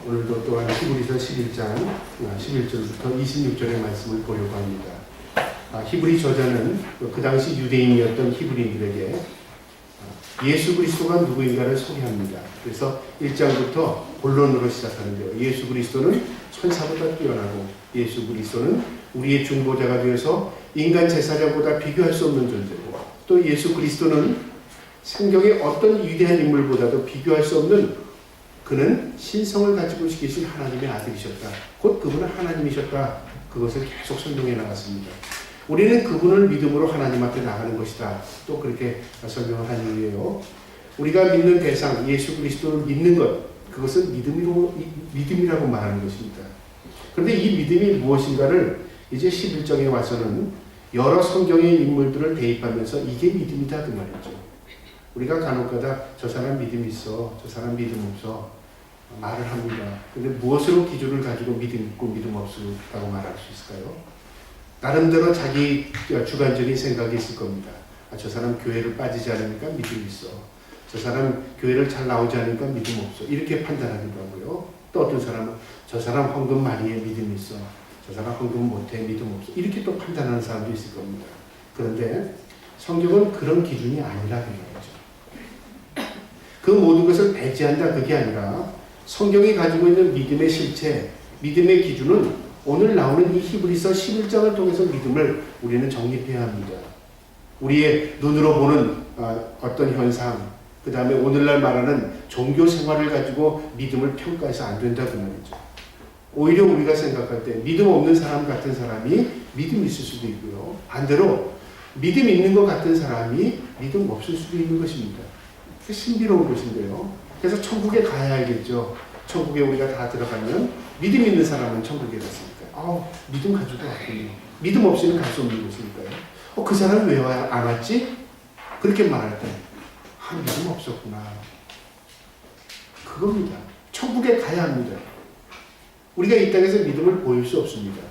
오늘도 또한 히브리서 11장 11절부터 26절의 말씀을 보려고 합니다. 히브리 저자는 그 당시 유대인이었던 히브리인들에게 예수 그리스도가 누구인가를 소개합니다. 그래서 1장부터 본론으로 시작하는데요. 예수 그리스도는 천사보다 뛰어나고 예수 그리스도는 우리의 중보자가 되어서 인간 제사장보다 비교할 수 없는 존재고, 또 예수 그리스도는 성경의 어떤 위대한 인물보다도 비교할 수 없는, 그는 신성을 가지고 계신 하나님의 아들이셨다. 곧 그분은 하나님이셨다. 그것을 계속 설명해 나갔습니다. 우리는 그분을 믿음으로 하나님 앞에 나가는 것이다. 또 그렇게 설명을 한 이유예요. 우리가 믿는 대상, 예수 그리스도를 믿는 것, 그것은 믿음이라고 말하는 것입니다. 그런데 이 믿음이 무엇인가를 이제 11장에 와서는 여러 성경의 인물들을 대입하면서 이게 믿음이다 그 말이죠. 우리가 간혹가다 저 사람 믿음 있어, 저 사람 믿음 없어 말을 합니다. 근데 무엇으로 기준을 가지고 믿음 있고 믿음 없다고 말할 수 있을까요? 나름대로 자기 주관적인 생각이 있을 겁니다. 저 사람 교회를 빠지지 않으니까 믿음 있어, 저 사람 교회를 잘 나오지 않으니까 믿음 없어, 이렇게 판단하기도 하고요. 또 어떤 사람은 저 사람 헌금 많이 해 믿음 있어, 저 사람 헌금 못해 믿음 없어, 이렇게 또 판단하는 사람도 있을 겁니다. 그런데 성경은 그런 기준이 아니라는 거죠. 그 모든 것을 배제한다 그게 아니라 성경이 가지고 있는 믿음의 실체, 믿음의 기준은 오늘 나오는 이 히브리서 11장을 통해서 믿음을 우리는 정립해야 합니다. 우리의 눈으로 보는 어떤 현상, 그 다음에 오늘날 말하는 종교 생활을 가지고 믿음을 평가해서 안 된다 그 말이죠. 오히려 우리가 생각할 때 믿음 없는 사람 같은 사람이 믿음 있을 수도 있고요. 반대로 믿음 있는 것 같은 사람이 믿음 없을 수도 있는 것입니다. 신비로운 것인데요. 그래서 천국에 가야 알겠죠. 천국에 우리가 다 들어가면 믿음 있는 사람은 천국에 갔으니까 믿음 가지고 왔군요. 믿음 없이는 갈 수 없는 것이니까요. 그 사람은 왜 안 왔지? 그렇게 말할 때 믿음 없었구나. 그겁니다. 천국에 가야 합니다. 우리가 이 땅에서 믿음을 보일 수 없습니다.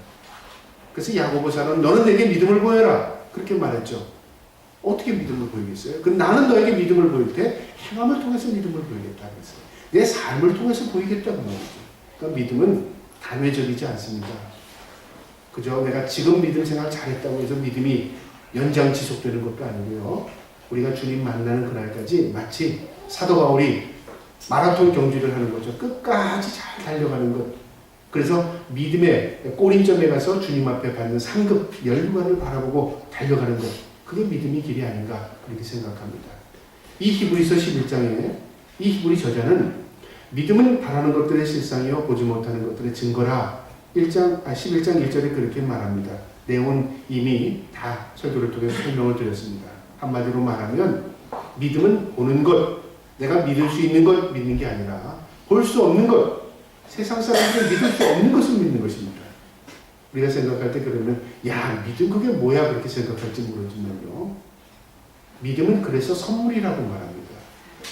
그래서 야고보서는 너는 내게 믿음을 보여라 그렇게 말했죠. 어떻게 믿음을 보이겠어요? 그럼 나는 너에게 믿음을 보일 때 행함을 통해서 믿음을 보이겠다 그랬어요. 내 삶을 통해서 보이겠다고 말이죠. 그러니까 믿음은 단회적이지 않습니다. 그저 내가 지금 믿음 생활 잘했다고 해서 믿음이 연장 지속되는 것도 아니고요. 우리가 주님 만나는 그날까지 마치 사도 바울이 마라톤 경주를 하는 거죠. 끝까지 잘 달려가는 것. 그래서 믿음의 꼬림점에 가서 주님 앞에 받는 상급 멸류관을 바라보고 달려가는 것. 그게 믿음의 길이 아닌가 그렇게 생각합니다. 이 히브리서 11장에 이 히브리 저자는 믿음은 바라는 것들의 실상이요 보지 못하는 것들의 증거라 11장 1절에 그렇게 말합니다. 내용은 이미 다 설교를 통해 설명을 드렸습니다. 한마디로 말하면 믿음은 보는 것, 내가 믿을 수 있는 것 믿는 게 아니라 볼 수 없는 것, 세상 사람들이 믿을 수 없는 것을 믿는 것입니다. 우리가 생각할 때 그러면 믿음 그게 뭐야 그렇게 생각할지 모르지만요. 믿음은 그래서 선물이라고 말합니다.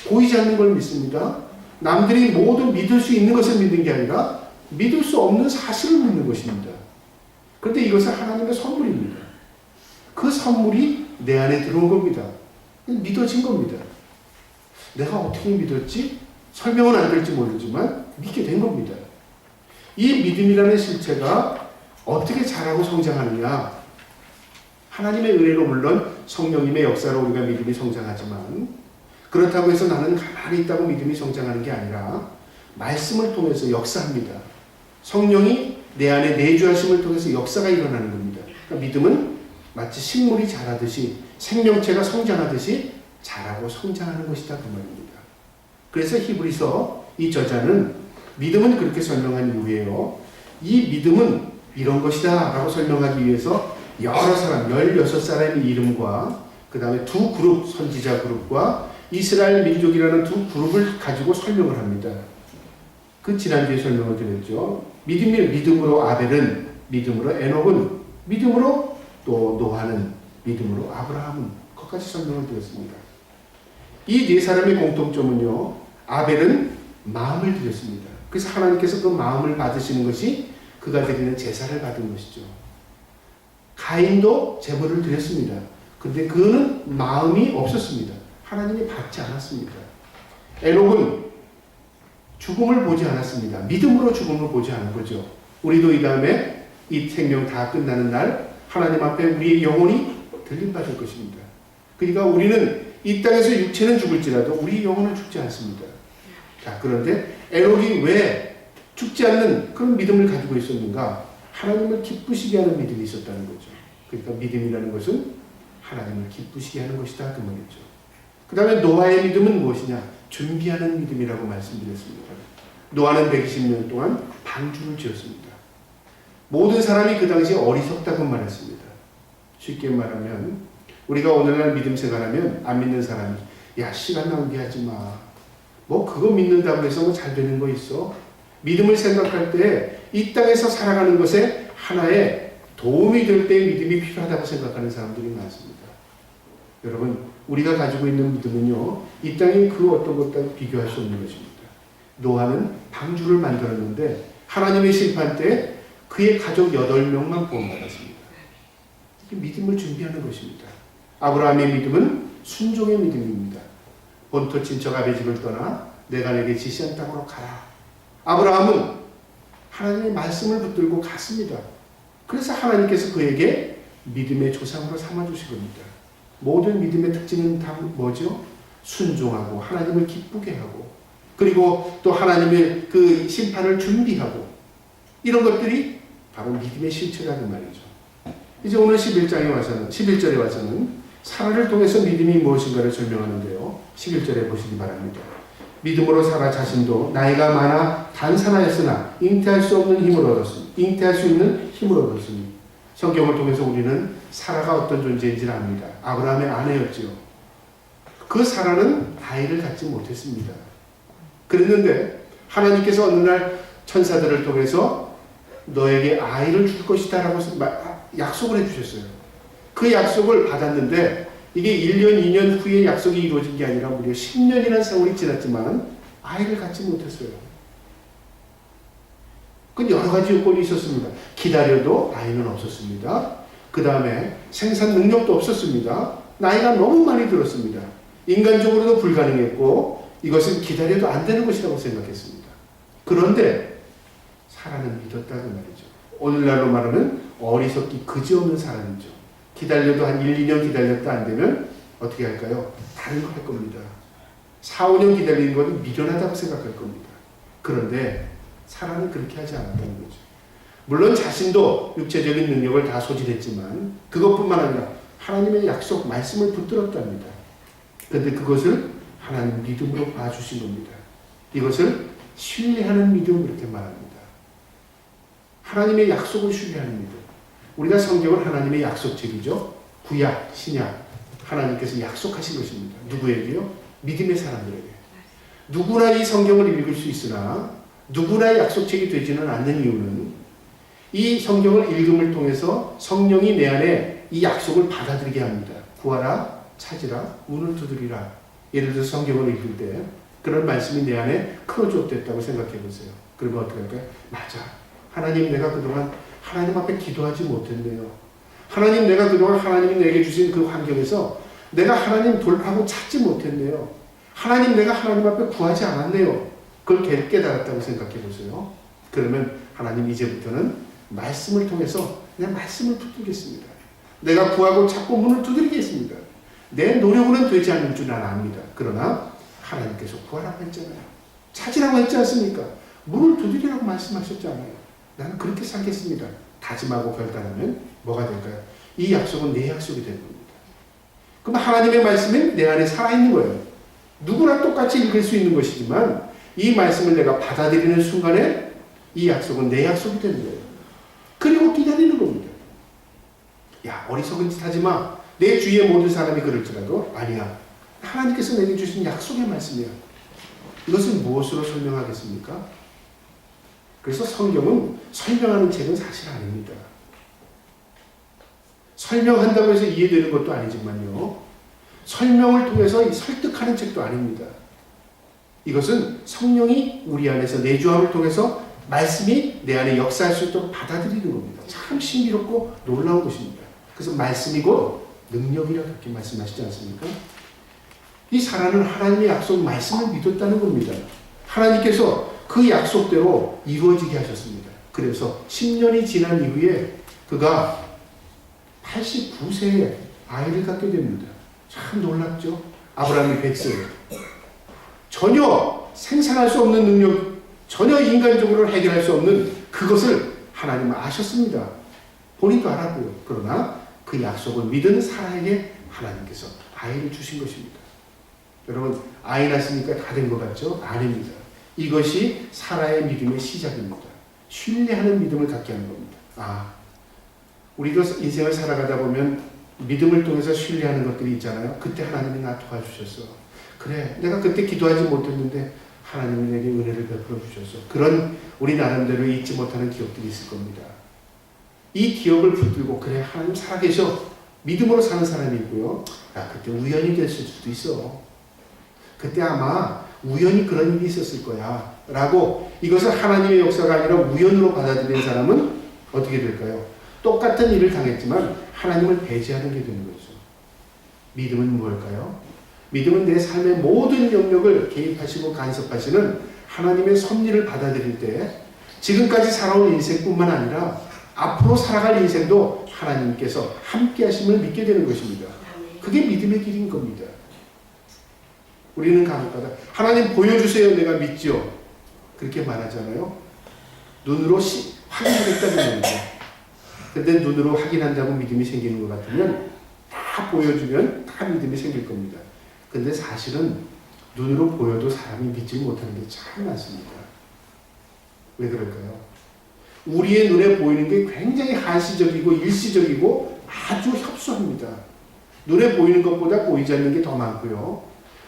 보이지 않는 걸 믿습니다. 남들이 모두 믿을 수 있는 것을 믿는 게 아니라 믿을 수 없는 사실을 믿는 것입니다. 그런데 이것은 하나님의 선물입니다. 그 선물이 내 안에 들어온 겁니다. 믿어진 겁니다. 내가 어떻게 믿었지? 설명은 안 될지 모르지만 믿게 된 겁니다. 이 믿음이라는 실체가 어떻게 자라고 성장하느냐? 하나님의 은혜로 물론 성령님의 역사로 우리가 믿음이 성장하지만 그렇다고 해서 나는 가만히 있다고 믿음이 성장하는 게 아니라 말씀을 통해서 역사합니다. 성령이 내 안에 내주하심을 통해서 역사가 일어나는 겁니다. 그러니까 믿음은 마치 식물이 자라듯이 생명체가 성장하듯이 자라고 성장하는 것이다 그 말입니다. 그래서 히브리서 이 저자는 믿음은 그렇게 설명한 이유예요. 이 믿음은 이런 것이다 라고 설명하기 위해서 여러 사람 16사람의 이름과 그 다음에 두 그룹 선지자 그룹과 이스라엘 민족이라는 두 그룹을 가지고 설명을 합니다. 그 지난주에 설명을 드렸죠. 믿음으로 아벨은, 믿음으로 에녹은, 믿음으로 또 노아는, 믿음으로 아브라함은, 거기까지 설명을 드렸습니다. 이 네 사람의 공통점은요, 아벨은 마음을 드렸습니다. 그래서 하나님께서 그 마음을 받으시는 것이 그가 드리는 제사를 받은 것이죠. 가인도 제물을 드렸습니다. 그런데 그는 마음이 없었습니다. 하나님이 받지 않았습니다. 에녹은 죽음을 보지 않았습니다. 믿음으로 죽음을 보지 않은 거죠. 우리도 이 다음에 이 생명 다 끝나는 날 하나님 앞에 우리의 영혼이 들림받을 것입니다. 그러니까 우리는 이 땅에서 육체는 죽을지라도 우리 영혼은 죽지 않습니다. 자, 그런데 에녹이 왜 죽지 않는 그런 믿음을 가지고 있었는가? 하나님을 기쁘시게 하는 믿음이 있었다는 거죠. 그러니까 믿음이라는 것은 하나님을 기쁘시게 하는 것이다 그 말이죠. 그 다음에 노아의 믿음은 무엇이냐? 준비하는 믿음이라고 말씀드렸습니다. 노아는 120년 동안 방주를 지었습니다. 모든 사람이 그 당시에 어리석다고 말했습니다. 쉽게 말하면 우리가 오늘날 믿음 생활하면 안 믿는 사람이 야 시간 낭비하지 마. 뭐 그거 믿는다고 해서 뭐 잘 되는 거 있어? 믿음을 생각할 때 이 땅에서 살아가는 것에 하나의 도움이 될 때의 믿음이 필요하다고 생각하는 사람들이 많습니다. 여러분 우리가 가지고 있는 믿음은요 이 땅의 그 어떤 것과 비교할 수 없는 것입니다. 노아는 방주를 만들었는데 하나님의 심판 때 그의 가족 8명만 구원받았습니다. 이게 믿음을 준비하는 것입니다. 아브라함의 믿음은 순종의 믿음입니다. 본토 친척 아베 집을 떠나 내가 내게 지시한 땅으로 가라. 아브라함은 하나님의 말씀을 붙들고 갔습니다. 그래서 하나님께서 그에게 믿음의 조상으로 삼아주신 겁니다. 모든 믿음의 특징은 다 뭐죠? 순종하고 하나님을 기쁘게 하고 그리고 또 하나님의 그 심판을 준비하고 이런 것들이 바로 믿음의 실체라는 말이죠. 이제 오늘 11절에 와서는 사라를 통해서 믿음이 무엇인가를 설명하는데요. 11절에 보시기 바랍니다. 믿음으로 사라 자신도 나이가 많아 단산하였으나 잉태할 수 있는 힘을 얻었으니 성경을 통해서 우리는 사라가 어떤 존재인지를 압니다. 아브라함의 아내였지요. 그 사라는 아이를 갖지 못했습니다. 그랬는데 하나님께서 어느 날 천사들을 통해서 너에게 아이를 줄 것이다 라고 약속을 해주셨어요. 그 약속을 받았는데 이게 1년, 2년 후에 약속이 이루어진 게 아니라 무려 10년이라는 세월이 지났지만 아이를 갖지 못했어요. 그 여러 가지 요건이 있었습니다. 기다려도 아이는 없었습니다. 그 다음에 생산 능력도 없었습니다. 나이가 너무 많이 들었습니다. 인간적으로도 불가능했고 이것은 기다려도 안 되는 것이라고 생각했습니다. 그런데 사라는 믿었다는 말이죠. 오늘날로 말하면 어리석기 그지없는 사람이죠. 기다려도 한 1, 2년 기다렸다 안 되면 어떻게 할까요? 다른 거 할 겁니다. 4, 5년 기다리는 건 미련하다고 생각할 겁니다. 그런데 사라는 그렇게 하지 않았다는 거죠. 물론 자신도 육체적인 능력을 다 소진했지만 그것뿐만 아니라 하나님의 약속, 말씀을 붙들었답니다. 그런데 그것을 하나님 믿음으로 봐주신 겁니다. 이것을 신뢰하는 믿음 그렇게 말합니다. 하나님의 약속을 신뢰하는 믿음. 우리가 성경을 하나님의 약속책이죠. 구약, 신약 하나님께서 약속하신 것입니다. 누구에게요? 믿음의 사람들에게. 누구나 이 성경을 읽을 수 있으나 누구나 약속책이 되지는 않는 이유는 이 성경을 읽음을 통해서 성령이 내 안에 이 약속을 받아들이게 합니다. 구하라, 찾으라, 문을 두드리라. 예를 들어서 성경을 읽을 때 그런 말씀이 내 안에 크로즈업됐다고 생각해 보세요. 그러면 어떻게 할까요? 맞아. 하나님 내가 그동안 하나님 앞에 기도하지 못했네요. 하나님 내가 그동안 하나님이 내게 주신 그 환경에서 내가 하나님 돌파하고 찾지 못했네요. 하나님 내가 하나님 앞에 구하지 않았네요. 그걸 깨달았다고 생각해 보세요. 그러면 하나님 이제부터는 말씀을 통해서 내 말씀을 붙들겠습니다. 내가 구하고 찾고 문을 두드리겠습니다. 내 노력으로는 되지 않을 줄 난 압니다. 그러나 하나님께서 구하라고 했잖아요. 찾으라고 했지 않습니까? 문을 두드리라고 말씀하셨잖아요. 나는 그렇게 살겠습니다. 다짐하고 결단하면 뭐가 될까요? 이 약속은 내 약속이 되는 겁니다. 그럼 하나님의 말씀은 내 안에 살아있는 거예요. 누구나 똑같이 읽을 수 있는 것이지만 이 말씀을 내가 받아들이는 순간에 이 약속은 내 약속이 되는 거예요. 그리고 기다리는 겁니다. 야, 어리석은 짓 하지 마. 내 주위의 모든 사람이 그럴지라도 아니야. 하나님께서 내게 주신 약속의 말씀이야. 이것은 무엇으로 설명하겠습니까? 그래서 성경은 설명하는 책은 사실 아닙니다. 설명한다고 해서 이해되는 것도 아니지만요. 설명을 통해서 설득하는 책도 아닙니다. 이것은 성령이 우리 안에서 내주함을 통해서 말씀이 내 안에 역사할 수 있도록 받아들이는 겁니다. 참 신비롭고 놀라운 것입니다. 그래서 말씀이 곧 능력이라 그렇게 말씀하시지 않습니까? 이 사라는 하나님의 약속 말씀을 믿었다는 겁니다. 하나님께서 그 약속대로 이루어지게 하셨습니다. 그래서 10년이 지난 이후에 그가 89세에 아이를 갖게 됩니다. 참 놀랍죠? 아브라함이 100세예요. 전혀 생산할 수 없는 능력, 전혀 인간적으로 해결할 수 없는 그것을 하나님은 아셨습니다. 본인도 알았고요. 그러나 그 약속을 믿은 사라에게 하나님께서 아이를 주신 것입니다. 여러분, 아이 낳았으니까 다 된 것 같죠? 아닙니다. 이것이 사라의 믿음의 시작입니다. 신뢰하는 믿음을 갖게 하는 겁니다. 우리도 인생을 살아가다 보면 믿음을 통해서 신뢰하는 것들이 있잖아요. 그때 하나님이 나 도와주셨어. 그래, 내가 그때 기도하지 못했는데 하나님이 내게 은혜를 베풀어 주셨어. 그런 우리 나름대로 잊지 못하는 기억들이 있을 겁니다. 이 기억을 붙들고 그래, 하나님 살아계셔. 믿음으로 사는 사람이 있고요. 그때 우연이 됐을 수도 있어. 그때 아마 우연히 그런 일이 있었을 거야. 라고 이것을 하나님의 역사가 아니라 우연으로 받아들이는 사람은 어떻게 될까요? 똑같은 일을 당했지만 하나님을 배제하는 게 되는 거죠. 믿음은 무엇일까요? 믿음은 내 삶의 모든 영역을 개입하시고 간섭하시는 하나님의 섭리를 받아들일 때 지금까지 살아온 인생뿐만 아니라 앞으로 살아갈 인생도 하나님께서 함께 하심을 믿게 되는 것입니다. 그게 믿음의 길인 겁니다. 우리는 간혹가다 하나님 보여주세요, 내가 믿지요. 그렇게 말하잖아요. 눈으로 확인하겠다는 거죠. 근데 눈으로 확인한다고 믿음이 생기는 것 같으면 다 보여주면 다 믿음이 생길 겁니다. 근데 사실은 눈으로 보여도 사람이 믿지 못하는 게 참 많습니다. 왜 그럴까요? 우리의 눈에 보이는 게 굉장히 한시적이고 일시적이고 아주 협소합니다. 눈에 보이는 것보다 보이지 않는 게 더 많고요.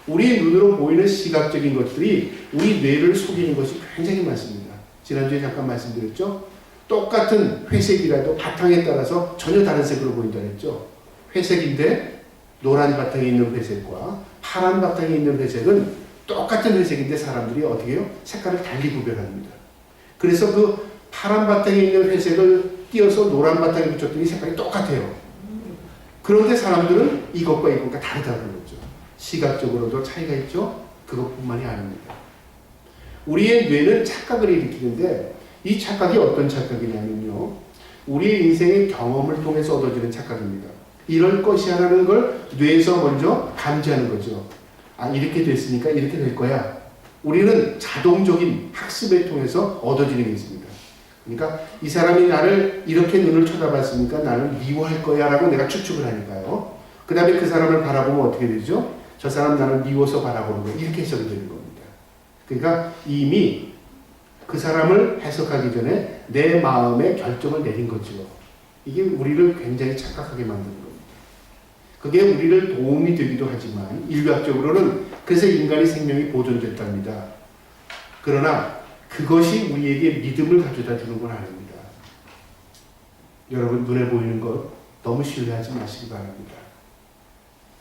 우리 눈으로 보이는 시각적인 것들이 우리 뇌를 속이는 것이 굉장히 많습니다. 지난주에 잠깐 말씀드렸죠? 똑같은 회색이라도 바탕에 따라서 전혀 다른 색으로 보인다 했죠? 회색인데 노란 바탕에 있는 회색과 파란 바탕에 있는 회색은 똑같은 회색인데 사람들이 어떻게 해요? 색깔을 달리 구별합니다. 그래서 그 파란 바탕에 있는 회색을 띄어서 노란 바탕에 붙였더니 색깔이 똑같아요. 그런데 사람들은 이것과 이것과 다르다고 그러죠. 시각적으로도 차이가 있죠? 그것뿐만이 아닙니다. 우리의 뇌는 착각을 일으키는데 이 착각이 어떤 착각이냐면요. 우리의 인생의 경험을 통해서 얻어지는 착각입니다. 이럴 것이라는 걸 뇌에서 먼저 감지하는 거죠. 이렇게 됐으니까 이렇게 될 거야. 우리는 자동적인 학습을 통해서 얻어지는 게 있습니다. 그러니까 이 사람이 나를 이렇게 눈을 쳐다봤으니까 나를 미워할 거야 라고 내가 추측을 하니까요. 그 다음에 그 사람을 바라보면 어떻게 되죠? 저 사람 나를 미워서 바라보는 거 이렇게 해석이 되는 겁니다. 그러니까 이미 그 사람을 해석하기 전에 내 마음에 결정을 내린 거죠. 이게 우리를 굉장히 착각하게 만드는 겁니다. 그게 우리를 도움이 되기도 하지만 인류학적으로는 그래서 인간의 생명이 보존됐답니다. 그러나 그것이 우리에게 믿음을 가져다 주는 건 아닙니다. 여러분, 눈에 보이는 것 너무 신뢰하지 마시기 바랍니다.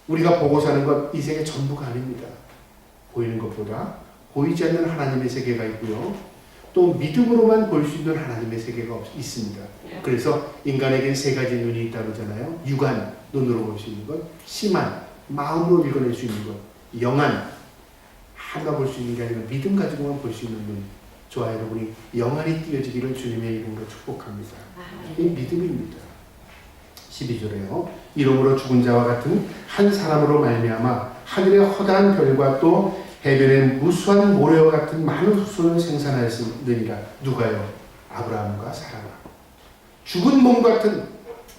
우리가 보고 사는 것 이 세계 전부가 아닙니다. 보이는 것보다 보이지 않는 하나님의 세계가 있고요. 또 믿음으로만 볼 수 있는 하나님의 세계가 있습니다. 그래서 인간에겐 세 가지 눈이 있다고 하잖아요. 육안, 눈으로 볼 수 있는 것, 심한, 마음으로 읽어낼 수 있는 것, 영안, 하나 볼 수 있는 게 아니라 믿음 가지고만 볼 수 있는 눈. 저와 여러분이 영안이 띄어지기를 주님의 이름으로 축복합니다. 이 믿음입니다. 12절에요. 이러므로 죽은 자와 같은 한 사람으로 말미암아 하늘의 허다한 별과 또 해변의 무수한 모래와 같은 많은 후손을 생산하였느니라. 누가요? 아브라함과 사라가. 죽은 몸 같은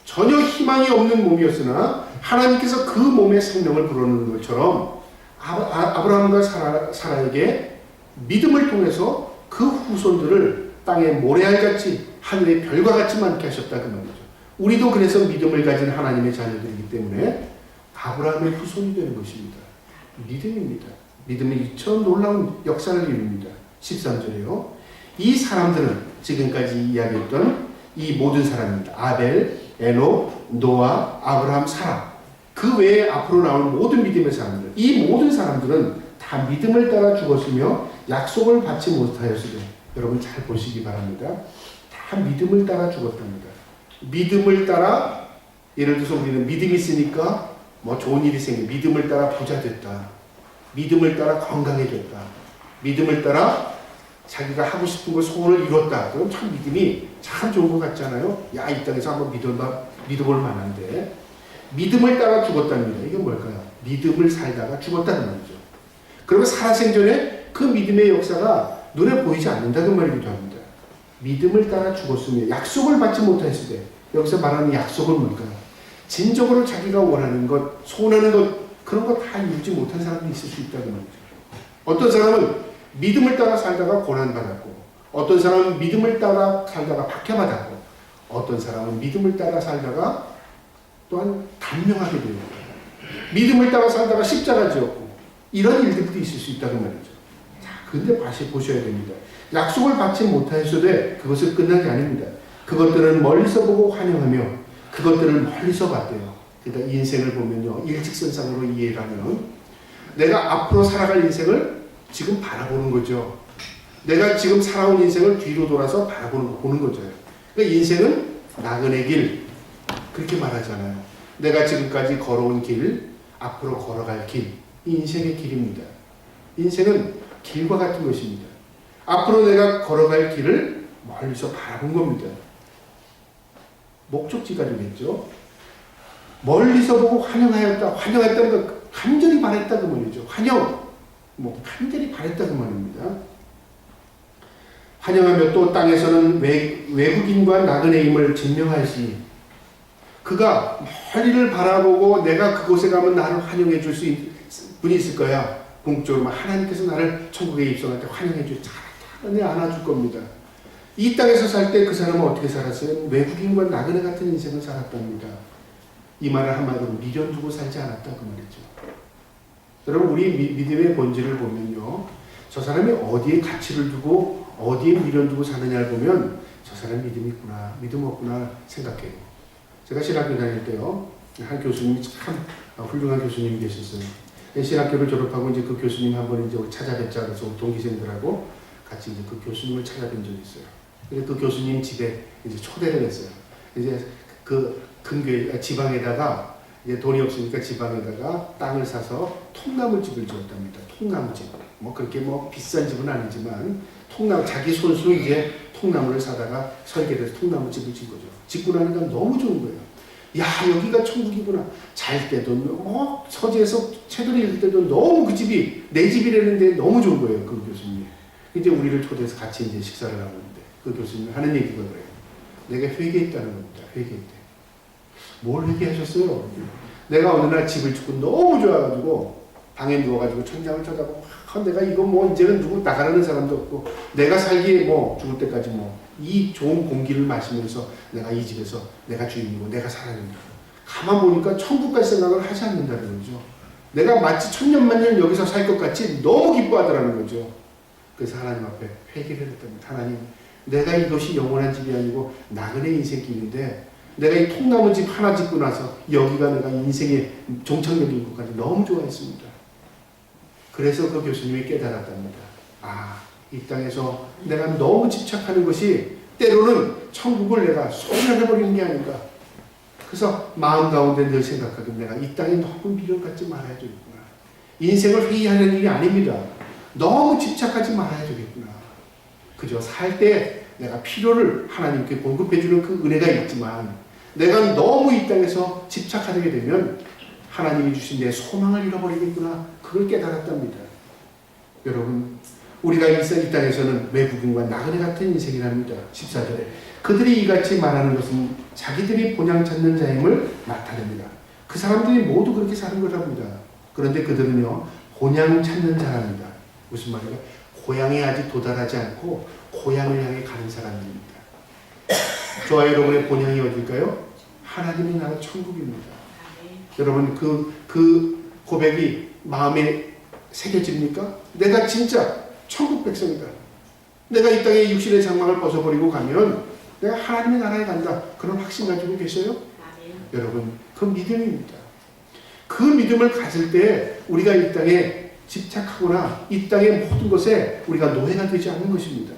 전혀 희망이 없는 몸이었으나 하나님께서 그 몸에 생명을 불어넣는 것처럼 아브라함과 사라에게 믿음을 통해서 그 후손들을 땅의 모래알같이 하늘의 별과 같이 많게 하셨다 그 말이죠. 우리도 그래서 믿음을 가진 하나님의 자녀들이기 때문에 아브라함의 후손이 되는 것입니다. 믿음입니다. 믿음이 처음 놀라운 역사를 이룹니다. 13절에요. 이 사람들은 지금까지 이야기했던 이 모든 사람입니다. 아벨, 에녹, 노아, 아브라함, 사라. 그 외에 앞으로 나올 모든 믿음의 사람들. 이 모든 사람들은 다 믿음을 따라 죽었으며 약속을 받지 못하였으며, 여러분 잘 보시기 바랍니다. 다 믿음을 따라 죽었답니다. 믿음을 따라, 예를 들어서 우리는 믿음이 있으니까 뭐 좋은 일이 생겨. 믿음을 따라 부자 됐다. 믿음을 따라 건강해졌다. 믿음을 따라 자기가 하고 싶은 거 소원을 이뤘다. 그럼 참 믿음이 참 좋은 것 같잖아요. 야, 이 땅에서 한번 믿어볼 만한데. 믿음을 따라 죽었답니다. 이게 뭘까요? 믿음을 살다가 죽었다는 말이죠. 그러면 살아생전에 그 믿음의 역사가 눈에 보이지 않는다는 말이기도 합니다. 믿음을 따라 죽었으며 약속을 받지 못했을 때, 여기서 말하는 약속은 뭘까요? 진정으로 자기가 원하는 것, 소원하는 것, 그런 거 다 이루지 못한 사람이 있을 수 있다는 말이죠. 어떤 사람은 믿음을 따라 살다가 고난받았고, 어떤 사람은 믿음을 따라 살다가 박해받았고, 어떤 사람은 믿음을 따라 살다가 또한 단명하게 되고, 믿음을 따라 살다가 십자가 지었고, 이런 일들도 있을 수 있다는 말이죠. 자, 근데 다시 보셔야 됩니다. 약속을 받지 못하였으되 그것을 끝난 게 아닙니다. 그것들은 멀리서 보고 환영하며 그것들을 멀리서 봤대요. 그러니까 인생을 보면요, 일직선상으로 이해를 하면 내가 앞으로 살아갈 인생을 지금 바라보는 거죠. 내가 지금 살아온 인생을 뒤로 돌아서 보는 거죠. 그러니까 인생은 나그네 길, 그렇게 말하잖아요. 내가 지금까지 걸어온 길, 앞으로 걸어갈 길, 이 인생의 길입니다. 인생은 길과 같은 것입니다. 앞으로 내가 걸어갈 길을 멀리서 바라본 겁니다. 목적지가 되겠죠. 멀리서 보고 환영하였다. 환영했다는 거 간절히 바랬다 그 말이죠. 간절히 바랬다 그 말입니다. 환영하며 또 땅에서는 외국인과 나그네임을 증명하시. 그가 멀리를 바라보고 내가 그곳에 가면 나를 환영해 줄 수 있는 분이 있을 거야. 궁극적으로 하나님께서 나를 천국에 입성할 때 환영해 줄 잘하네 안아줄 겁니다. 이 땅에서 살 때 그 사람은 어떻게 살았어요? 외국인과 나그네 같은 인생을 살았답니다. 이 말을 한마디로 미련 두고 살지 않았다 그 말이죠. 여러분, 우리 믿음의 본질을 보면요, 저 사람이 어디에 가치를 두고 어디에 미련 두고 사느냐를 보면 저 사람 믿음이 있구나, 믿음 없구나 생각해요. 제가 신학교 다닐 때요, 한 교수님이 참 훌륭한 교수님이 계셨어요. 신학교를 졸업하고 이제 그 교수님 한번 이제 찾아뵙자 그래서 동기생들하고 같이 이제 그 교수님을 찾아뵌 적이 있어요. 근데 그 교수님 집에 이제 초대를 했어요. 이제 그 근교에 지방에다가 이제 돈이 없으니까 지방에다가 땅을 사서 통나무집을 지었답니다. 통나무집. 뭐 그렇게 뭐 비싼 집은 아니지만 통나무 자기 손수 이제 통나무를 사다가 설계해서 통나무집을 짓은 거죠. 짓고 나니까 너무 좋은 거예요. 야, 여기가 천국이구나. 잘 때도 뭐 서재에서 책을 읽을 때도 너무 그 집이 내 집이라는데 너무 좋은 거예요. 그 교수님이. 이제 우리를 초대해서 같이 이제 식사를 하는데 그 교수님이 하는 얘기가 그래요. 내가 회개했다는 겁니다. 회개했대. 뭘 회개하셨어요? 내가 어느 날 집을 짓고 너무 좋아가지고 방에 누워가지고 천장을 쳐다보고 내가 이거 뭐 이제는 누구 나가라는 사람도 없고 내가 살기에 뭐 죽을 때까지 뭐 이 좋은 공기를 마시면서 내가 이 집에서 내가 주인이고 내가 살아야 된다. 가만 보니까 천국 갈 생각을 하지 않는다는 거죠. 내가 마치 천년만년 여기서 살 것 같이 너무 기뻐하더라는 거죠. 그래서 하나님 앞에 회개를 했답니다. 하나님, 내가 이것이 영원한 집이 아니고 나그네 인생길인데 내가 이 통나무 집 하나 짓고 나서 여기가 내가 인생의 종착역인 것까지 너무 좋아했습니다. 그래서 그 교수님이 깨달았답니다. 아, 이 땅에서 내가 너무 집착하는 것이 때로는 천국을 내가 소멸해버리는 게 아닌가. 그래서 마음 가운데 늘 생각하기 내가 이 땅에 너무 미련 갖지 말아야 되겠구나. 인생을 회의하는 일이 아닙니다. 너무 집착하지 말아야 되겠구나. 그저 살 때 내가 필요를 하나님께 공급해주는 그 은혜가 있지만 내가 너무 이 땅에서 집착하게 되면 하나님이 주신 내 소망을 잃어버리겠구나. 그걸 깨달았답니다. 여러분, 우리가 이 땅에서는 외국인과 나그네 같은 인생이랍니다. 14절에 그들이 이같이 말하는 것은 자기들이 본향 찾는 자임을 나타냅니다. 그 사람들이 모두 그렇게 사는 거랍니다. 그런데 그들은요, 본향 찾는 자랍니다. 무슨 말이에요? 고향에 아직 도달하지 않고 고향을 향해 가는 사람입니다. 저와 여러분의 본향이 어딜까요? 하나님의 나라 천국입니다. 여러분, 그 고백이 마음에 새겨집니까? 내가 진짜 천국 백성이다. 내가 이 땅에 육신의 장막을 벗어버리고 가면 내가 하나님의 나라에 간다. 그런 확신 가지고 계세요? 여러분, 그 믿음입니다. 그 믿음을 가질 때 우리가 이 땅에 집착하거나 이 땅의 모든 것에 우리가 노예가 되지 않는 것입니다.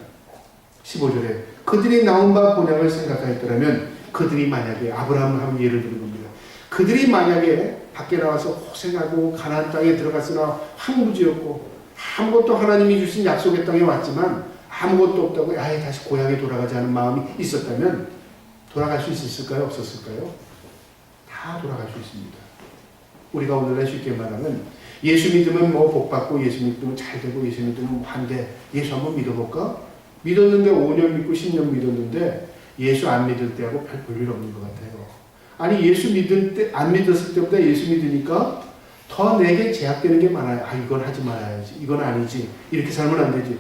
15절에 그들이 나온 바 본향을 생각하였더라면 그들이 만약에 아브라함을 한번 예를 드는 겁니다. 그들이 만약에 밖에 나와서 고생하고 가나안 땅에 들어갔으나 황무지였고 아무것도 하나님이 주신 약속의 땅에 왔지만 아무것도 없다고 아예 다시 고향에 돌아가지 않은 마음이 있었다면 돌아갈 수 있었을까요? 없었을까요? 다 돌아갈 수 있습니다. 우리가 오늘날 쉽게 말하면 예수 믿으면 뭐 복받고 예수 믿으면 잘 되고 예수 믿으면 뭐 한데 예수 한번 믿어볼까? 믿었는데 5년 믿고 10년 믿었는데 예수 안 믿을 때하고 별 볼일 없는 것 같아요. 아니 예수 믿을 때 안 믿었을 때보다 예수 믿으니까 더 내게 제약되는 게 많아요. 아 이건 하지 말아야지. 이건 아니지. 이렇게 살면 안 되지.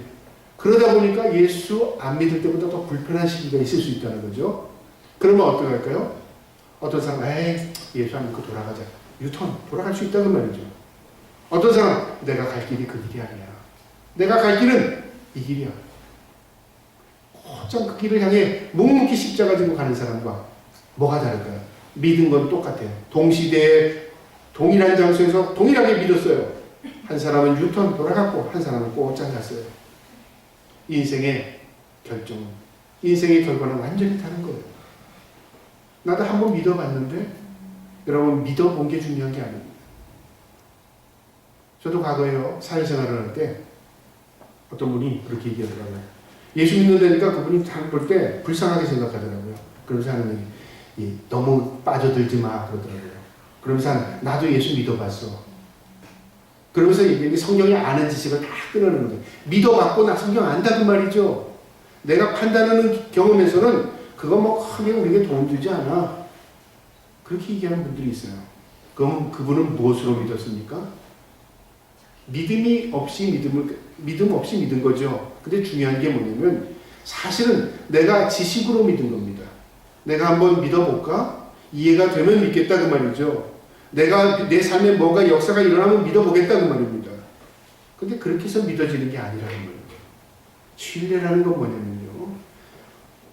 그러다 보니까 예수 안 믿을 때보다 더 불편한 시기가 있을 수 있다는 거죠. 그러면 어떻게 할까요? 어떤 사람 에이 예수 안 믿고 돌아가자. 유턴 돌아갈 수 있다는 말이죠. 어떤 사람 내가 갈 길이 그 길이 아니야. 내가 갈 길은 이 길이야. 곧장 그 길을 향해 묵묵히 십자가 지고 가는 사람과 뭐가 다를까요? 믿은 건 똑같아요. 동시대에 동일한 장소에서 동일하게 믿었어요. 한 사람은 유턴 돌아갔고 한 사람은 곧장 갔어요. 인생의 결정은, 인생의 결과는 완전히 다른 거예요. 나도 한번 믿어봤는데 여러분 믿어본 게 중요한 게 아닙니다. 저도 과거에요. 사회생활을 할 때 어떤 분이 그렇게 얘기하더라고요. 예수 믿는다니까 그분이 볼 때 불쌍하게 생각하더라고요. 그러면서 하는 얘기, 너무 빠져들지 마 그러더라고요. 그러면서 나도 예수 믿어봤어. 그러면서 얘기하는 게 성경이 아는 지식을 다 끊어내는 거예요. 믿어봤고 나 성경 안다 그 말이죠. 내가 판단하는 경험에서는 그거 뭐 크게 우리에게 도움 주지 않아. 그렇게 얘기하는 분들이 있어요. 그럼 그분은 무엇으로 믿었습니까? 믿음 없이 믿은 거죠. 근데 중요한 게 뭐냐면 사실은 내가 지식으로 믿은 겁니다. 내가 한번 믿어볼까? 이해가 되면 믿겠다 그 말이죠. 내가 내 삶에 뭔가 역사가 일어나면 믿어보겠다 그 말입니다. 근데 그렇게 해서 믿어지는 게 아니라는 거예요. 신뢰라는 건 뭐냐면요.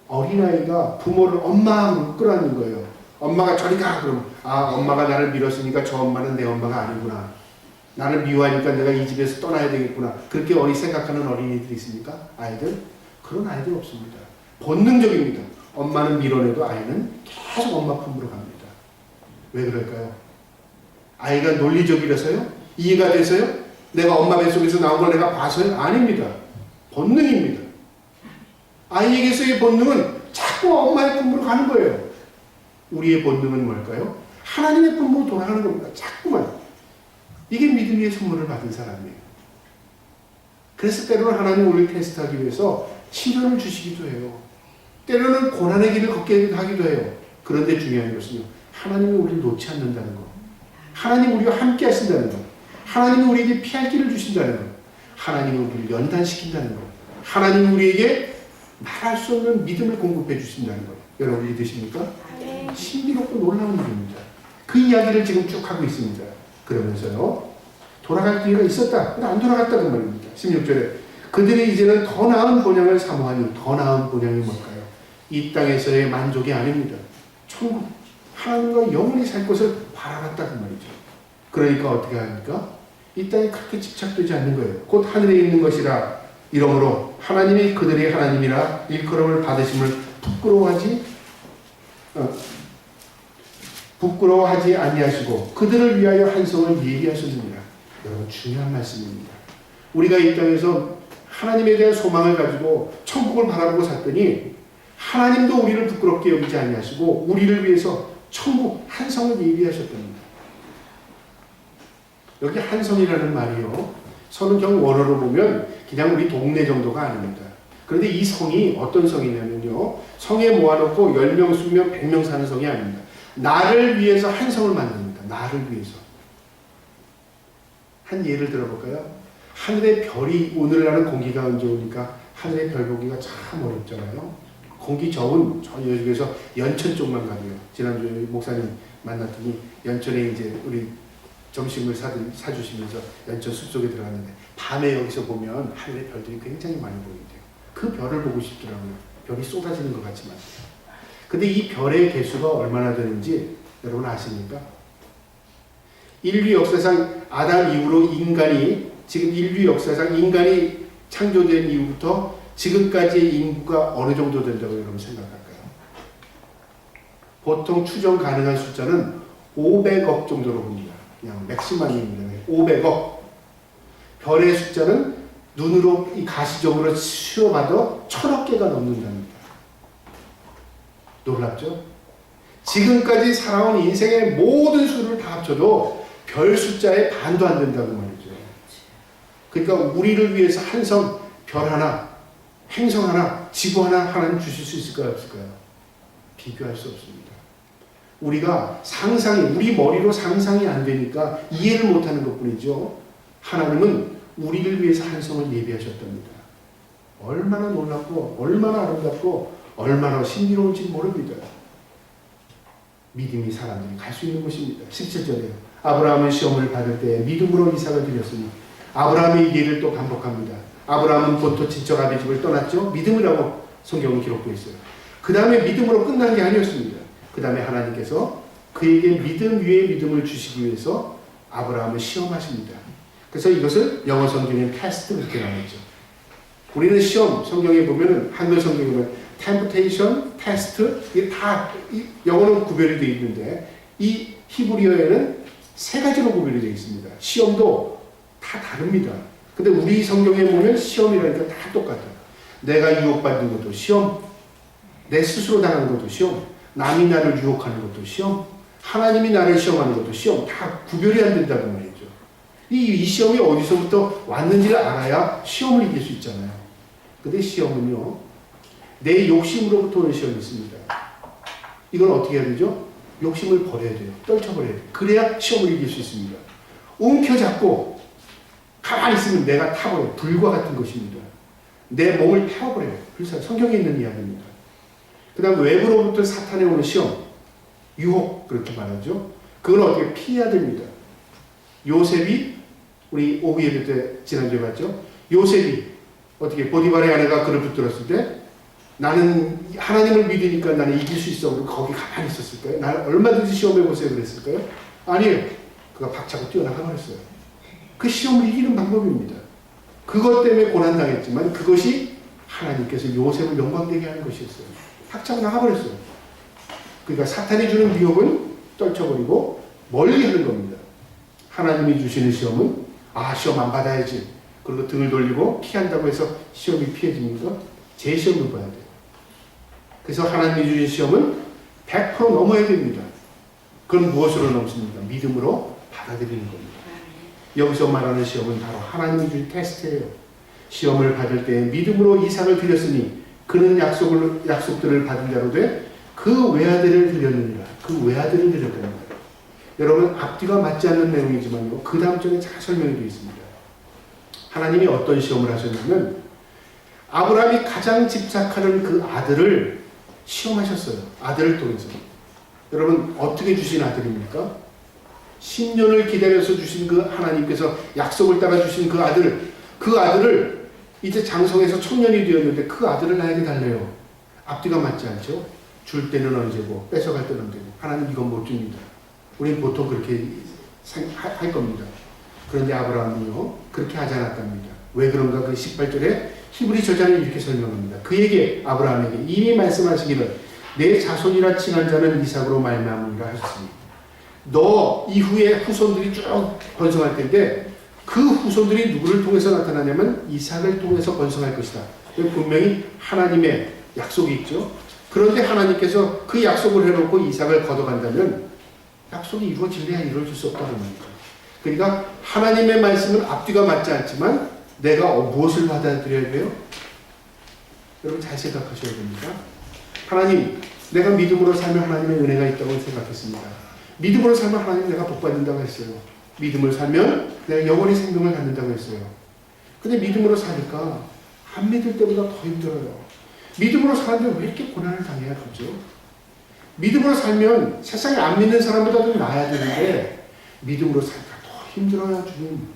어린아이가 부모를 엄마 끌어안는 거예요. 엄마가 저리 가 그러면 엄마가 나를 밀었으니까 저 엄마는 내 엄마가 아니구나. 나를 미워하니까 내가 이 집에서 떠나야 되겠구나. 그렇게 생각하는 어린이들이 있습니까? 아이들? 그런 아이들 없습니다. 본능적입니다. 엄마는 밀어내도 아이는 계속 엄마 품으로 갑니다. 왜 그럴까요? 아이가 논리적이라서요? 이해가 돼서요? 내가 엄마 뱃속에서 나온 걸 내가 봐서요? 아닙니다. 본능입니다. 아이에게서의 본능은 자꾸 엄마의 품으로 가는 거예요. 우리의 본능은 뭘까요? 하나님의 품으로 돌아가는 겁니다. 자꾸만. 이게 믿음의 선물을 받은 사람이에요. 그래서 때로는 하나님 우리를 테스트하기 위해서 시련을 주시기도 해요. 때로는 고난의 길을 걷게 하기도 해요. 그런데 중요한 것은요. 하나님이 우리를 놓지 않는다는 것. 하나님이 우리와 함께 하신다는 것. 하나님이 우리에게 피할 길을 주신다는 것. 하나님이 우리를 연단시킨다는 것. 하나님이 우리에게 말할 수 없는 믿음을 공급해 주신다는 것. 여러분 믿으십니까? 네. 신비롭고 놀라운 일입니다. 그 이야기를 지금 쭉 하고 있습니다. 그러면서요. 돌아갈 기회가 있었다. 근데 안 돌아갔다는 말입니다. 16절에 그들이 이제는 더 나은 본향을 사모하니 더 나은 본향이 뭘까요? 이 땅에서의 만족이 아닙니다. 천국, 하나님과 영원히 살 것을 바라봤다는 말이죠. 그러니까 어떻게 합니까? 이 땅에 그렇게 집착되지 않는 거예요. 곧 하늘에 있는 것이라 이러므로 하나님이 그들의 하나님이라 일컬음을 받으심을 부끄러워하지 아니하시고 그들을 위하여 한 성을 예비하셨느니라. 여러분 중요한 말씀입니다. 우리가 이 땅에서 하나님에 대한 소망을 가지고 천국을 바라보고 살더니 하나님도 우리를 부끄럽게 여기지 아니하시고 우리를 위해서 천국 한 성을 예비하셨답니다. 여기 한 성이라는 말이요. 성경 원어로 보면 그냥 우리 동네 정도가 아닙니다. 그런데 이 성이 어떤 성이냐면요. 성에 모아놓고 10명, 20명, 100명 사는 성이 아닙니다. 나를 위해서 한 성을 만듭니다. 나를 위해서. 한 예를 들어볼까요? 하늘의 별이 오늘날은 공기가 안 좋으니까 하늘의 별 보기가 참 어렵잖아요. 공기 좋은 저쪽에서 연천 쪽만 가고요. 지난주에 목사님 만났더니 연천에 이제 우리 점심을 사주시면서 연천 숲속에 들어갔는데 밤에 여기서 보면 하늘의 별들이 굉장히 많이 보인대요. 그 별을 보고 싶더라고요. 별이 쏟아지는 것 같지만. 근데 이 별의 개수가 얼마나 되는지 여러분 아십니까? 인류 역사상 아담 이후로 지금 인류 역사상 인간이 창조된 이후부터 지금까지의 인구가 어느 정도 된다고 여러분 생각할까요? 보통 추정 가능한 숫자는 500억 정도로 봅니다. 그냥 맥시멈입니다. 500억. 별의 숫자는 눈으로 이 가시적으로 치워봐도 1000억 개가 넘는답니다. 놀랍죠? 지금까지 살아온 인생의 모든 수를 다 합쳐도 별 숫자의 반도 안 된다고 말이죠. 그러니까 우리를 위해서 한성, 별 하나, 행성 하나, 지구 하나 하나님 주실 수 있을까요? 없을까요? 비교할 수 없습니다. 우리가 상상이, 우리 머리로 상상이 안 되니까 이해를 못하는 것뿐이죠. 하나님은 우리를 위해서 한성을 예비하셨답니다. 얼마나 놀랍고 얼마나 아름답고 얼마나 신비로운지 모릅니다. 믿음이 사람들이 갈 수 있는 곳입니다. 17절에요. 아브라함은 시험을 받을 때 믿음으로 이삭을 드렸으니, 아브라함의 이 일을 또 반복합니다. 아브라함은 본토 친척 아비 집을 떠났죠. 믿음이라고 성경은 기록되어 있어요. 그 다음에 믿음으로 끝난 게 아니었습니다. 그 다음에 하나님께서 그에게 믿음 위에 믿음을 주시기 위해서 아브라함을 시험하십니다. 그래서 이것을 영어 성경에 테스트 그렇게 나오죠. 우리는 시험, 성경에 보면은 한글 성경에 보면 temptation, test 이게 다 영어는 구별이 되어 있는데 이 히브리어에는 세 가지로 구별이 되어 있습니다. 시험도 다 다릅니다. 근데 우리 성경에 보면 시험이라니까 다 똑같아요. 내가 유혹받는 것도 시험, 내 스스로 당하는 것도 시험, 남이 나를 유혹하는 것도 시험, 하나님이 나를 시험하는 것도 시험, 다 구별이 안 된다고 말이죠. 이 시험이 어디서부터 왔는지를 알아야 시험을 이길 수 있잖아요. 근데 시험은요, 내 욕심으로부터 오는 시험이 있습니다. 이건 어떻게 해야 되죠? 욕심을 버려야 돼요. 떨쳐버려야 돼요. 그래야 시험을 이길 수 있습니다. 움켜잡고 가만히 있으면 내가 타버려요. 불과 같은 것입니다. 내 몸을 태워버려요. 그래서 성경에 있는 이야기입니다. 그 다음 외부로부터 사탄에 오는 시험, 유혹 그렇게 말하죠. 그건 어떻게 피해야 됩니다. 요셉이 우리 오후 예배 때 지난주에 봤죠. 요셉이 어떻게 보디발의 아내가 그를 붙들었을 때 나는 하나님을 믿으니까 나는 이길 수 있어. 거기 가만히 있었을까요? 나는 얼마든지 시험해보세요 그랬을까요? 아니에요. 그가 박차고 뛰어나가 버렸어요. 그 시험을 이기는 방법입니다. 그것 때문에 고난당했지만 그것이 하나님께서 요셉을 영광되게 하는 것이었어요. 박차고 나가버렸어요. 그러니까 사탄이 주는 미혹은 떨쳐버리고 멀리 하는 겁니다. 하나님이 주시는 시험은 시험 안 받아야지. 그리고 등을 돌리고 피한다고 해서 시험이 피해집니까? 제 시험을 봐야 돼요. 그래서 하나님이 주신 시험은 100% 넘어야 됩니다. 그건 무엇으로 넘습니까? 믿음으로 받아들이는 겁니다. 여기서 말하는 시험은 바로 하나님이 주신 테스트예요. 시험을 받을 때 믿음으로 이삭을 드렸으니 그는 약속들을 받은 자로 돼 그 외아들을 드렸느니라. 그 외아들을 드렸다는 거예요. 여러분 앞뒤가 맞지 않는 내용이지만요. 그 다음 절에 잘 설명이 되어 있습니다. 하나님이 어떤 시험을 하셨냐면 아브라함이 가장 집착하는 그 아들을 시험하셨어요. 아들을 통해서. 여러분 어떻게 주신 아들입니까? 10년을 기다려서 주신 그 하나님께서 약속을 따라 주신 그 아들을 이제 장성해서 청년이 되었는데 그 아들을 나에게 달래요. 앞뒤가 맞지 않죠? 줄 때는 언제고 뺏어갈 때는 언제고. 하나님 이건 못 줍니다. 우리는 보통 그렇게 할 겁니다. 그런데 아브라함은요 그렇게 하지 않았답니다. 왜 그런가? 그 18절에 히브리 저자는 이렇게 설명합니다. 그에게 아브라함에게 이미 말씀하시기를 내 자손이라 칭한 자는 이삭으로 말미암으리라 하셨으니 너 이후에 후손들이 쭉 번성할 텐데 그 후손들이 누구를 통해서 나타나냐면 이삭을 통해서 번성할 것이다. 분명히 하나님의 약속이 있죠. 그런데 하나님께서 그 약속을 해놓고 이삭을 걷어간다면 약속이 이루어질래야 이루어질 수 없다는 겁니다. 그러니까 하나님의 말씀은 앞뒤가 맞지 않지만 내가 무엇을 받아들여야 돼요? 여러분 잘 생각하셔야 됩니다. 하나님, 내가 믿음으로 살면 하나님의 은혜가 있다고 생각했습니다. 믿음으로 살면 하나님 내가 복받는다고 했어요. 믿음을 살면 내가 영원히 생명을 갖는다고 했어요. 근데 믿음으로 사니까 안 믿을 때보다 더 힘들어요. 믿음으로 사는데 왜 이렇게 고난을 당해야 하죠? 믿음으로 살면 세상에 안 믿는 사람보다 좀 나아야 되는데 믿음으로 살니까 더 힘들어요. 주님.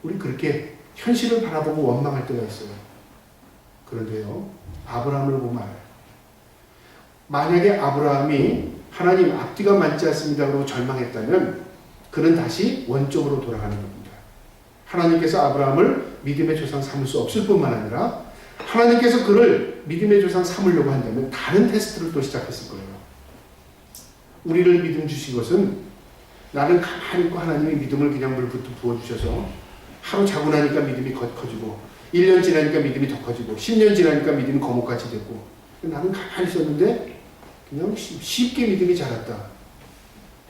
우리 그렇게 현실을 바라보고 원망할 때가 있어요. 그런데요, 아브라함을 보면 알아요. 만약에 아브라함이 하나님 앞뒤가 맞지 않습니다 그러고 절망했다면 그는 다시 원점으로 돌아가는 겁니다. 하나님께서 아브라함을 믿음의 조상 삼을 수 없을 뿐만 아니라 하나님께서 그를 믿음의 조상 삼으려고 한다면 다른 테스트를 또 시작했을 거예요. 우리를 믿음 주신 것은 나는 가만히 있고 하나님이 믿음을 그냥 물부터 부어주셔서 하루 자고 나니까 믿음이 커지고 1년 지나니까 믿음이 더 커지고 10년 지나니까 믿음이 거목같이 됐고 나는 가만히 있었는데 그냥 쉽게 믿음이 자랐다.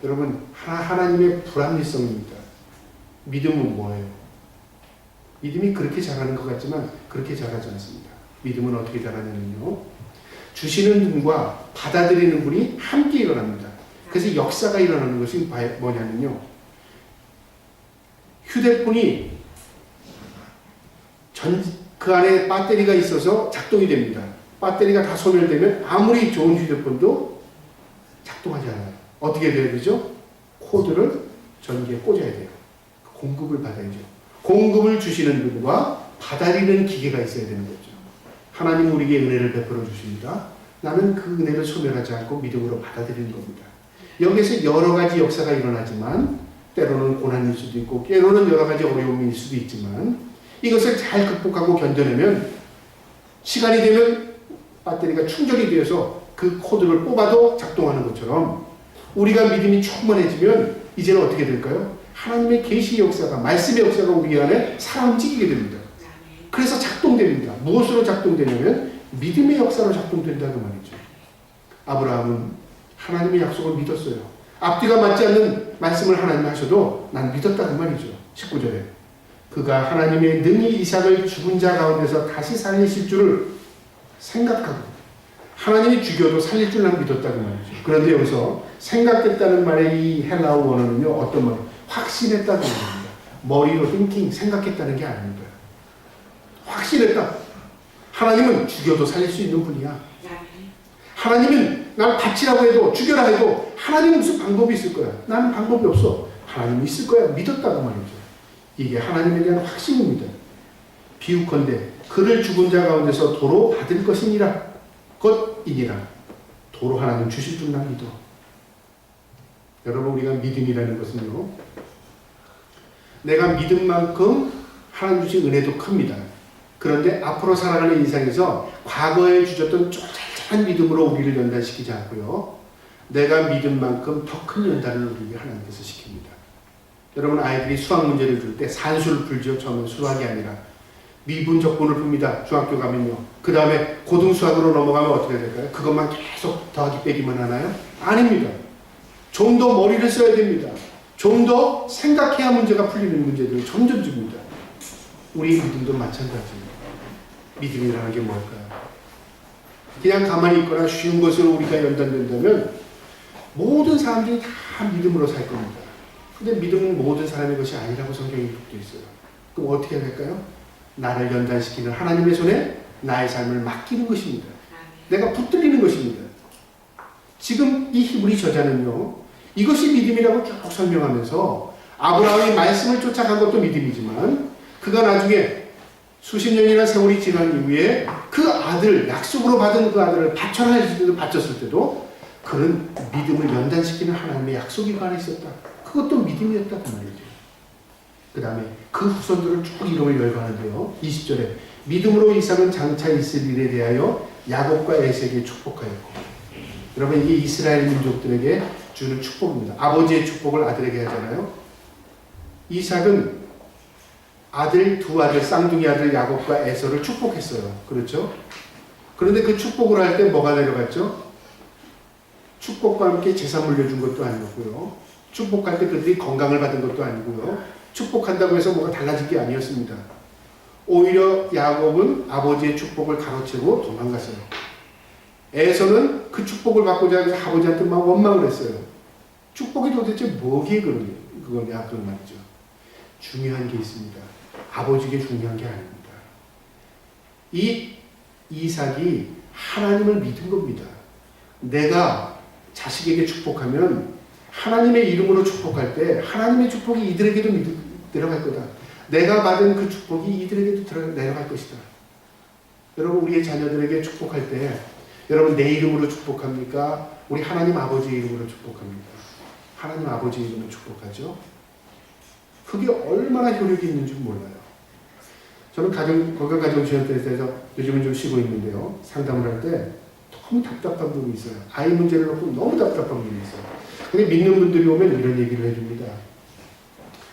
여러분 하나님의 불합리성입니다. 믿음은 뭐예요? 믿음이 그렇게 자라는 것 같지만 그렇게 자라지 않습니다. 믿음은 어떻게 자라냐면요. 주시는 분과 받아들이는 분이 함께 일어납니다. 그래서 역사가 일어나는 것이 뭐냐면요. 휴대폰이 그 안에 배터리가 있어서 작동이 됩니다. 배터리가 다 소멸되면 아무리 좋은 휴대폰도 작동하지 않아요. 어떻게 돼야 되죠? 코드를 전기에 꽂아야 돼요. 공급을 받아야죠. 공급을 주시는 분과 받아들이는 기계가 있어야 되는 거죠. 하나님은 우리에게 은혜를 베풀어 주십니다. 나는 그 은혜를 소멸하지 않고 믿음으로 받아들이는 겁니다. 여기에서 여러 가지 역사가 일어나지만 때로는 고난일 수도 있고 때로는 여러 가지 어려움일 수도 있지만 이것을 잘 극복하고 견뎌내면 시간이 되면 배터리가 충전이 되어서 그 코드를 뽑아도 작동하는 것처럼 우리가 믿음이 충만해지면 이제는 어떻게 될까요? 하나님의 계시의 역사가 말씀의 역사가 우리 안에 살아 움직이게 됩니다. 그래서 작동됩니다. 무엇으로 작동되냐면 믿음의 역사로 작동된다는 말이죠. 아브라함은 하나님의 약속을 믿었어요. 앞뒤가 맞지 않는 말씀을 하나님이 하셔도 난 믿었다는 말이죠. 19절에 그가 하나님의 능히 이삭을 죽은 자 가운데서 다시 살리실 줄을 생각하고 하나님이 죽여도 살릴 줄 난 믿었다는 말이죠. 그런데 여기서 생각했다는 말의 이 헬라어 원어는요. 어떤 말? 확신했다는 말입니다. 머리로 thinking, 생각했다는 게 아닙니다. 확신했다. 하나님은 죽여도 살릴 수 있는 분이야. 하나님은 날 다치라고 해도 죽여라 해도 하나님은 무슨 방법이 있을 거야. 나는 방법이 없어. 하나님이 있을 거야. 믿었다고 말이죠. 이게 하나님에 대한 확신입니다. 비유컨대 그를 죽은 자 가운데서 도로 받을 것이니라. 도로 하나님 주실 줄 난 믿어. 여러분 우리가 믿음이라는 것은요. 내가 믿은 만큼 하나님 주신 은혜도 큽니다. 그런데 앞으로 살아가는 인생에서 과거에 주셨던 쫄쫄한 믿음으로 우리를 연단시키지 않고요. 내가 믿은 만큼 더 큰 연단을 우리에게 하나님께서 시킵니다. 여러분 아이들이 수학 문제를 줄 때 산수를 풀죠. 처음엔 수학이 아니라 미분 적분을 풉니다. 중학교 가면요. 그 다음에 고등수학으로 넘어가면 어떻게 될까요? 그것만 계속 더하기 빼기만 하나요? 아닙니다. 좀 더 머리를 써야 됩니다. 좀 더 생각해야 문제가 풀리는 문제들을 점점 줍니다. 우리의 믿음도 마찬가지입니다. 믿음이라는 게 뭘까요? 그냥 가만히 있거나 쉬운 것으로 우리가 연단된다면 모든 사람들이 다 믿음으로 살 겁니다. 근데 믿음은 모든 사람의 것이 아니라고 성경에 기록되어 있어요. 그럼 어떻게 할까요? 나를 연단시키는 하나님의 손에 나의 삶을 맡기는 것입니다. 내가 붙들리는 것입니다. 지금 이 히브리 저자는요. 이것이 믿음이라고 쭉 설명하면서 아브라함이 말씀을 쫓아간 것도 믿음이지만 그가 나중에 수십 년이나 세월이 지난 이후에 그 아들, 약속으로 받은 그 아들을 바쳤을 때도 그는 믿음을 연단시키는 하나님의 약속이 관해 있었다. 그것도 믿음이었다 그 말이죠. 그 다음에 그 후손들을 쭉 이름을 열거하는데요. 20절에 믿음으로 이삭은 장차 있을 일에 대하여 야곱과 에색에 축복하였고 여러분 이게 이스라엘 민족들에게 주는 축복입니다. 아버지의 축복을 아들에게 하잖아요. 이삭은 두 아들 쌍둥이 아들 야곱과 에서를 축복했어요. 그렇죠? 그런데 그 축복을 할 때 뭐가 내려갔죠? 축복과 함께 제사 물려준 것도 아니었고요. 축복할 때 그들이 건강을 받은 것도 아니고요. 축복한다고 해서 뭐가 달라진 게 아니었습니다. 오히려 야곱은 아버지의 축복을 가로채고 도망갔어요. 에서는 그 축복을 받고자 해서 아버지한테 막 원망을 했어요. 축복이 도대체 뭐기에 그거냐 그런 말이죠. 중요한 게 있습니다. 아버지에게 중요한 게 아닙니다. 이 이삭이 하나님을 믿은 겁니다. 내가 자식에게 축복하면 하나님의 이름으로 축복할 때 하나님의 축복이 이들에게도 내려갈 거다. 내가 받은 그 축복이 이들에게도 내려갈 것이다. 여러분 우리의 자녀들에게 축복할 때 여러분 내 이름으로 축복합니까? 우리 하나님 아버지의 이름으로 축복합니까? 하나님 아버지의 이름으로 축복하죠. 그게 얼마나 효력이 있는지 몰라요. 저는 건강가정지원센터에 대해서 요즘은 좀 쉬고 있는데요. 상담을 할 때 너무 답답한 부분이 있어요. 아이 문제를 놓고 너무 답답한 부분이 있어요. 근데 믿는 분들이 오면 이런 얘기를 해줍니다.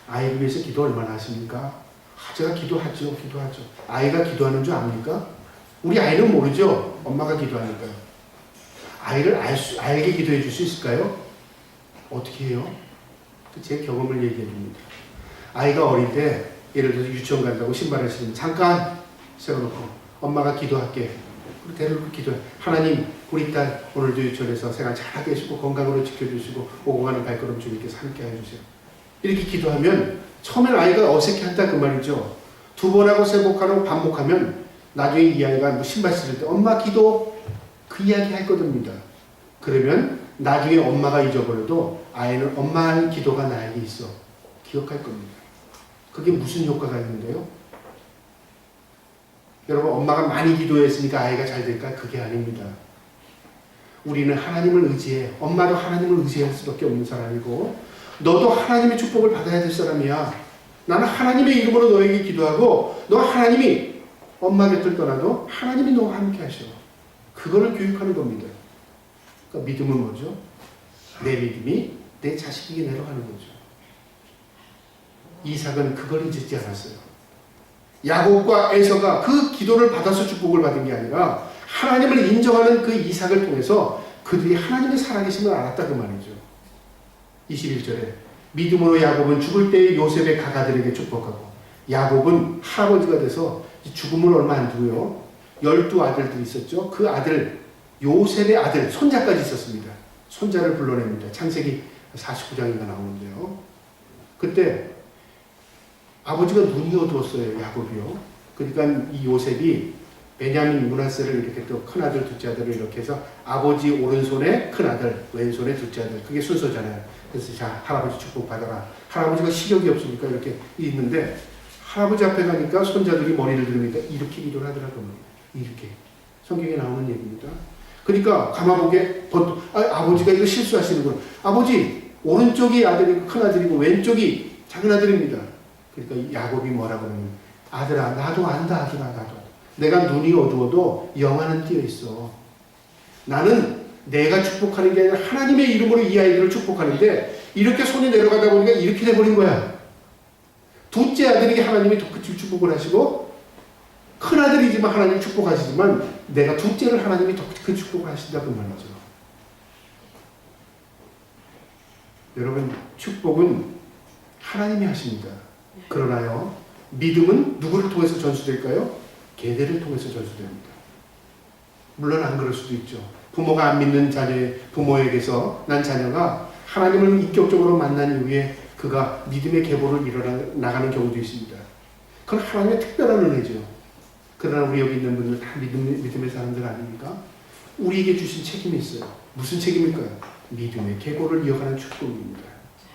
아이를 위해서 기도 얼마나 하십니까? 제가 기도하죠. 아이가 기도하는 줄 압니까? 우리 아이는 모르죠. 엄마가 기도하니까요. 아이를 알게 기도해 줄 수 있을까요? 어떻게 해요? 제 경험을 얘기해 줍니다. 아이가 어릴 때 예를 들어서 유치원 간다고 신발을 신으면 잠깐 세워놓고 엄마가 기도할게. 데리고 기도해. 하나님, 우리 딸 오늘도 유치원에서 생활 잘하게 해주시고 건강으로 지켜주시고 오고 가는 발걸음 주님께서 함께 해주세요. 이렇게 기도하면 처음엔 아이가 어색해한다 그 말이죠. 2번 하고 3번 하고 반복하면 나중에 이 아이가 뭐 신발 신을 때 엄마 기도 그 이야기 할 거랍니다. 그러면 나중에 엄마가 잊어버려도 아이는 엄마의 기도가 나에게 있어 기억할 겁니다. 그게 무슨 효과가 있는데요? 여러분, 엄마가 많이 기도했으니까 아이가 잘 될까? 그게 아닙니다. 우리는 하나님을 의지해. 엄마도 하나님을 의지할 수밖에 없는 사람이고 너도 하나님의 축복을 받아야 될 사람이야. 나는 하나님의 이름으로 너에게 기도하고 너 하나님이 엄마 곁을 떠나도 하나님이 너와 함께 하셔. 그거를 교육하는 겁니다. 그러니까 믿음은 뭐죠? 내 믿음이 내 자식에게 내려가는 거죠. 이삭은 그걸 잊지 않았어요. 야곱과 에서가 그 기도를 받아서 축복을 받은 게 아니라 하나님을 인정하는 그 이삭을 통해서 그들이 하나님의 살아계심을 알았다 그 말이죠. 21절에 믿음으로 야곱은 죽을 때의 요셉의 가가들에게 축복하고 야곱은 할아버지가 돼서 죽음을 얼마 안 두고요. 12아들들이 있었죠. 그 아들 요셉의 아들 손자까지 있었습니다. 손자를 불러냅니다. 창세기 49장인가 나오는데요. 그때 아버지가 눈이 어두웠어요. 야곱이요. 그러니까 이 요셉이 베냐민 므낫세를 이렇게 또 큰아들 둘째 아들을 이렇게 해서 아버지 오른손에 큰아들 왼손에 둘째 아들 그게 순서잖아요. 그래서 자 할아버지 축복 받아라. 할아버지가 시력이 없으니까 이렇게 있는데 할아버지 앞에 가니까 손자들이 머리를 들으니까 이렇게 기도를 하더라고요. 이렇게 성경에 나오는 얘기입니다. 그러니까 가마보게 아버지가 이거 실수하시는구나. 아버지 오른쪽이 아들이고 큰아들이고 왼쪽이 작은아들입니다. 그러니까 야곱이 뭐라고 하냐면 아들아 나도 안다. 아들아 나도 내가 눈이 어두워도 영안은 띄어있어. 나는 내가 축복하는 게 아니라 하나님의 이름으로 이 아이들을 축복하는데 이렇게 손이 내려가다 보니까 이렇게 돼버린 거야. 둘째 아들에게 하나님이 덕끝을 축복을 하시고 큰아들이지만 하나님 축복하시지만 내가 둘째를 하나님이 덕끝 축복을 하신다 그 말이죠. 여러분 축복은 하나님이 하십니다. 그러나요 믿음은 누구를 통해서 전수될까요? 계대를 통해서 전수됩니다. 물론 안 그럴 수도 있죠. 부모가 안 믿는 부모에게서 난 자녀가 하나님을 인격적으로 만난 이후에 그가 믿음의 계보를 이뤄나가는 경우도 있습니다. 그건 하나님의 특별한 은혜죠. 그러나 우리 여기 있는 분들 다 믿음의 사람들 아닙니까? 우리에게 주신 책임이 있어요. 무슨 책임일까요? 믿음의 계보를 이어가는 축복입니다.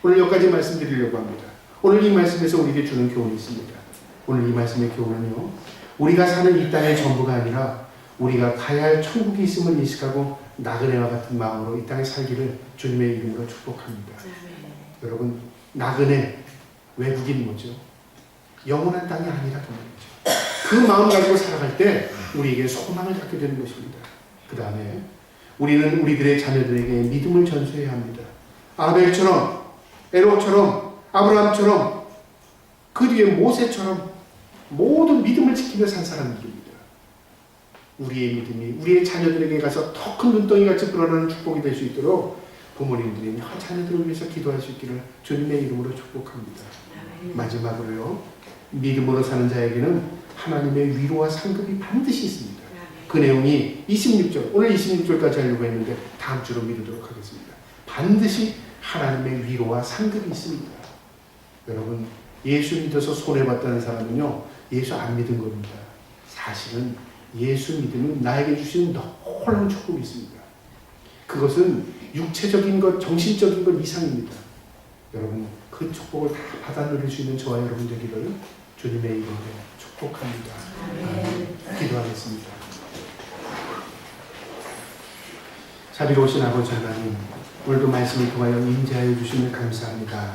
오늘 여기까지 말씀드리려고 합니다. 오늘 이 말씀에서 우리에게 주는 교훈이 있습니다. 오늘 이 말씀의 교훈은요. 우리가 사는 이 땅의 전부가 아니라 우리가 가야 할 천국이 있음을 인식하고 나그네와 같은 마음으로 이 땅에 살기를 주님의 이름으로 축복합니다. 여러분 나그네 외국인 뭐죠? 영원한 땅이 아니라 그 말이죠. 그 마음 가지고 살아갈 때 우리에게 소망을 갖게 되는 것입니다. 그 다음에 우리는 우리들의 자녀들에게 믿음을 전수해야 합니다. 아벨처럼 에녹처럼 아브라함처럼 그 뒤에 모세처럼 모든 믿음을 지키며 산 사람들입니다. 우리의 믿음이 우리의 자녀들에게 가서 더 큰 눈덩이 같이 불어나는 축복이 될 수 있도록 부모님들이 자녀들을 위해서 기도할 수 있기를 주님의 이름으로 축복합니다. 마지막으로요. 믿음으로 사는 자에게는 하나님의 위로와 상급이 반드시 있습니다. 그 내용이 26절, 오늘 26절까지 하려고 했는데 다음 주로 미루도록 하겠습니다. 반드시 하나님의 위로와 상급이 있습니다. 여러분 예수 믿어서 손해봤다는 사람은요. 예수 안 믿은 겁니다. 사실은 예수 믿으면 나에게 주시는 놀라운 축복이 있습니다. 그것은 육체적인 것, 정신적인 것 이상입니다. 여러분 그 축복을 다 받아 누릴 수 있는 저와 여러분 되기를 주님의 이름으로 축복합니다. 기도하겠습니다. 자비로우신 아버지 하나님, 오늘도 말씀을 통하여 임재하여 주심을 감사합니다.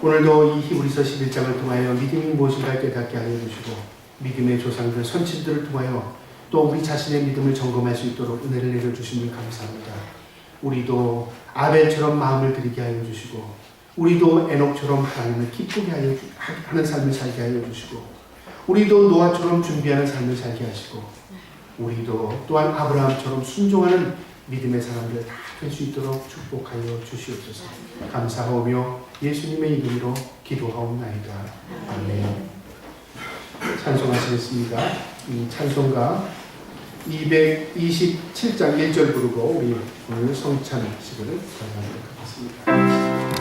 오늘도 이 히브리서 11장을 통하여 믿음이 무엇인가 깨닫게 하여 주시고 믿음의 조상들, 선친들을 통하여 또 우리 자신의 믿음을 점검할 수 있도록 은혜를 내려주심을 감사합니다. 우리도 아벨처럼 마음을 드리게 하여 주시고 우리도 에녹처럼 하나님을 기쁘게 하는 삶을 살게 하여 주시고, 우리도 노아처럼 준비하는 삶을 살게 하시고, 우리도 또한 아브라함처럼 순종하는 믿음의 사람들 다 될 수 있도록 축복하여 주시옵소서. 감사하며 예수님의 이름으로 기도하옵나이다. 아멘. 찬송하시겠습니다. 이 찬송가 227장 1절 부르고 우리 오늘 성찬식을 전하도록 하겠습니다.